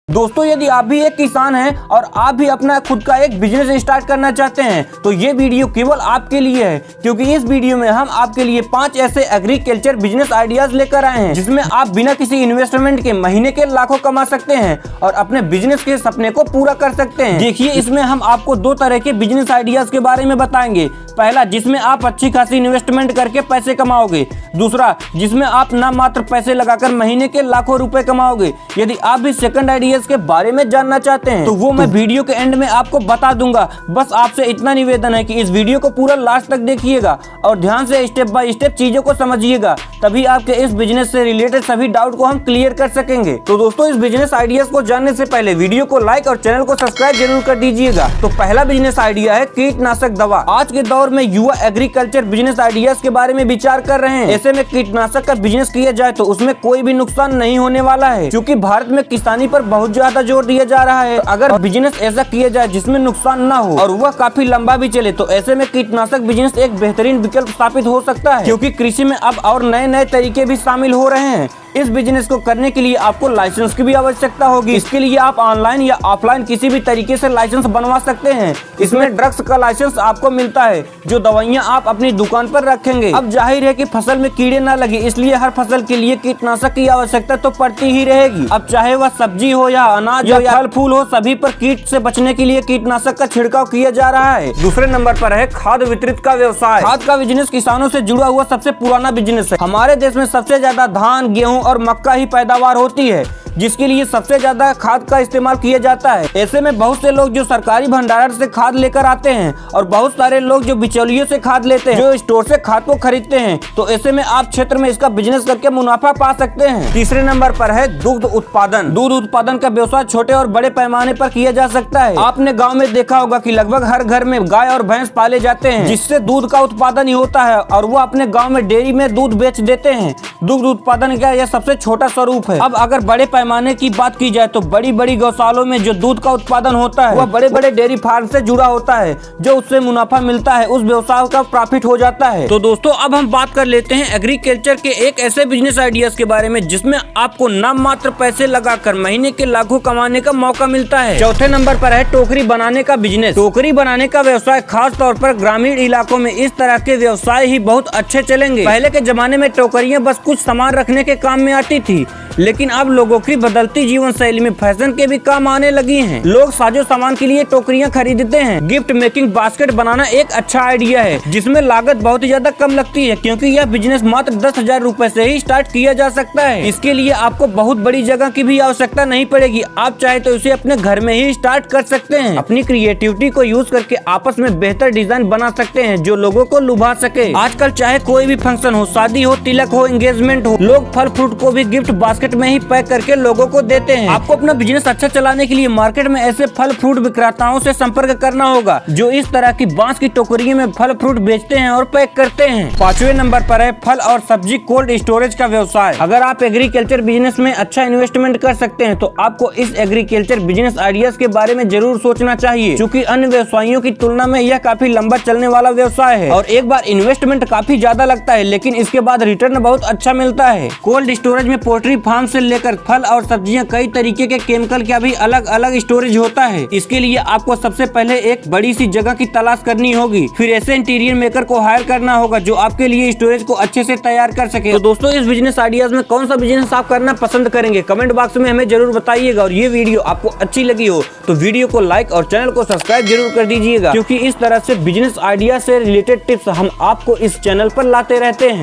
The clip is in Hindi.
दोस्तों, यदि आप भी एक किसान हैं और आप भी अपना खुद का एक बिजनेस स्टार्ट करना चाहते हैं तो ये वीडियो केवल आपके लिए है, क्योंकि इस वीडियो में हम आपके लिए 5 ऐसे एग्रीकल्चर बिजनेस आइडियाज लेकर आए हैं जिसमें आप बिना किसी इन्वेस्टमेंट के महीने के लाखों कमा सकते हैं और अपने बिजनेस के सपने को पूरा कर सकते हैं। देखिए, इसमें हम आपको 2 तरह के बिजनेस आइडियाज के बारे में बताएंगे। पहला, जिसमें आप अच्छी खासी इन्वेस्टमेंट करके पैसे कमाओगे। दूसरा, जिसमें आप ना मात्र पैसे लगाकर महीने के लाखों रुपए कमाओगे। यदि आप भी सेकंड आइडियाज के बारे में जानना चाहते हैं तो वो मैं वीडियो के एंड में आपको बता दूंगा। बस आपसे इतना निवेदन है कि इस वीडियो को पूरा लास्ट तक देखिएगा और ध्यान से स्टेप बाय स्टेप चीजों को समझिएगा, तभी आपके इस बिजनेस से रिलेटेड सभी डाउट को हम क्लियर कर सकेंगे। तो दोस्तों, इस बिजनेस आइडियाज को जानने से पहले वीडियो को लाइक और चैनल को सब्सक्राइब जरूर कर दीजिएगा। तो पहला बिजनेस आइडिया है कीटनाशक दवा। आज के दौर में युवा एग्रीकल्चर बिजनेस आइडियाज के बारे में विचार कर रहे हैं। ऐसे में कीटनाशक का बिजनेस किया जाए तो उसमें कोई भी नुकसान नहीं होने वाला है, क्योंकि भारत में किसानी पर बहुत ज्यादा जोर दिया जा रहा है। अगर बिजनेस ऐसा किया जाए जिसमें नुकसान ना हो और वह काफी लंबा भी चले तो ऐसे में कीटनाशक बिजनेस एक बेहतरीन विकल्प साबित हो सकता है, क्योंकि कृषि में अब और नए नए तरीके भी शामिल हो रहे हैं। इस बिजनेस को करने के लिए आपको लाइसेंस की भी आवश्यकता होगी। इसके लिए आप ऑनलाइन या ऑफलाइन किसी भी तरीके से लाइसेंस बनवा सकते हैं। इसमें ड्रग्स का लाइसेंस आपको मिलता है, जो दवाइयां आप अपनी दुकान पर रखेंगे। अब जाहिर है कि फसल में कीड़े न लगे, इसलिए हर फसल के लिए कीटनाशक की आवश्यकता तो पड़ती ही रहेगी। अब चाहे वह सब्जी हो या अनाज हो या फल फूल हो, सभी पर कीट से बचने के लिए कीटनाशक का छिड़काव किया जा रहा है। दूसरे नंबर पर है खाद वितरित का व्यवसाय। खाद का बिजनेस किसानों से जुड़ा हुआ सबसे पुराना बिजनेस है। हमारे देश में सबसे ज्यादा धान, गेहूँ और मक्का ही पैदावार होती है, जिसके लिए सबसे ज्यादा खाद का इस्तेमाल किया जाता है। ऐसे में बहुत से लोग जो सरकारी भंडार से खाद लेकर आते हैं और बहुत सारे लोग जो बिचौलियों से खाद लेते हैं, जो स्टोर से खाद को खरीदते हैं। तो ऐसे में आप क्षेत्र में इसका बिजनेस करके मुनाफा पा सकते हैं। तीसरे नंबर पर है दुग्ध उत्पादन। दूध उत्पादन का व्यवसाय छोटे और बड़े पैमाने पर किया जा सकता है। आपने गाँव में देखा होगा कि लगभग हर घर में गाय और भैंस पाले जाते हैं, जिससे दूध का उत्पादन ही होता है और वो अपने गाँव में डेयरी में दूध बेच देते हैं। दुग्ध उत्पादन का यह सबसे छोटा स्वरूप है। अब अगर बड़े पैमाने की बात की जाए तो बड़ी बड़ी गौशालों में जो दूध का उत्पादन होता है वह बड़े बड़े डेयरी फार्म से जुड़ा होता है। जो उससे मुनाफा मिलता है उस व्यवसाय का प्रॉफिट हो जाता है। तो दोस्तों, अब हम बात कर लेते हैं एग्रीकल्चर के एक ऐसे बिजनेस आइडियाज के बारे में जिसमें आपको नाम मात्र पैसे लगाकर महीने के लाखों कमाने का मौका मिलता है। चौथे नंबर पर है टोकरी बनाने का बिजनेस। टोकरी बनाने का व्यवसाय खास तौर पर ग्रामीण इलाकों में इस तरह के व्यवसाय ही बहुत अच्छे चलेंगे। पहले के जमाने में टोकरियां बस कुछ सामान रखने के काम में आती थी, लेकिन अब लोगों की बदलती जीवन शैली में फैशन के भी काम आने लगी हैं। लोग साजो सामान के लिए टोकरियां खरीदते हैं। गिफ्ट मेकिंग बास्केट बनाना एक अच्छा आइडिया है, जिसमें लागत बहुत ही ज्यादा कम लगती है, क्योंकि यह बिजनेस मात्र 10,000 रुपए से ही स्टार्ट किया जा सकता है। इसके लिए आपको बहुत बड़ी जगह की भी आवश्यकता नहीं पड़ेगी। आप चाहे तो इसे अपने घर में ही स्टार्ट कर सकते हैं। अपनी क्रिएटिविटी को यूज करके आपस में बेहतर डिजाइन बना सकते हैं जो लोगों को लुभा सके। आजकल चाहे कोई भी फंक्शन हो, शादी हो, तिलक हो, एंगेजमेंट हो, लोग फल फ्रूट को भी गिफ्ट बास्केट में ही पैक करके लोगों को देते हैं। आपको अपना बिजनेस अच्छा चलाने के लिए मार्केट में ऐसे फल फ्रूट विक्रेताओं से संपर्क करना होगा जो इस तरह की बांस की टोकरियों में फल फ्रूट बेचते हैं और पैक करते हैं। 5वें नंबर पर है फल और सब्जी कोल्ड स्टोरेज का व्यवसाय। अगर आप एग्रीकल्चर बिजनेस में अच्छा इन्वेस्टमेंट कर सकते हैं तो आपको इस एग्रीकल्चर बिजनेस आइडियाज के बारे में जरूर सोचना चाहिए, क्योंकि अन्य व्यवसायियों की तुलना में यह काफी लंबा चलने वाला व्यवसाय है और एक बार इन्वेस्टमेंट काफी ज्यादा लगता है, लेकिन इसके बाद रिटर्न बहुत अच्छा मिलता है। कोल्ड स्टोरेज में पोल्ट्री फार्म से लेकर फल और सब्जियां, कई तरीके के केमिकल का भी अलग अलग स्टोरेज होता है। इसके लिए आपको सबसे पहले एक बड़ी सी जगह की तलाश करनी होगी, फिर ऐसे इंटीरियर मेकर को हायर करना होगा जो आपके लिए स्टोरेज को अच्छे से तैयार कर सके। तो दोस्तों, इस बिजनेस आइडियाज में कौन सा बिजनेस आप करना पसंद करेंगे, कमेंट बॉक्स में हमें जरूर बताइएगा। और ये वीडियो आपको अच्छी लगी हो तो वीडियो को लाइक और चैनल को सब्सक्राइब जरूर कर दीजिएगा, क्योंकि इस तरह से बिजनेस आइडिया से रिलेटेड टिप्स हम आपको इस चैनल पर लाते रहते हैं।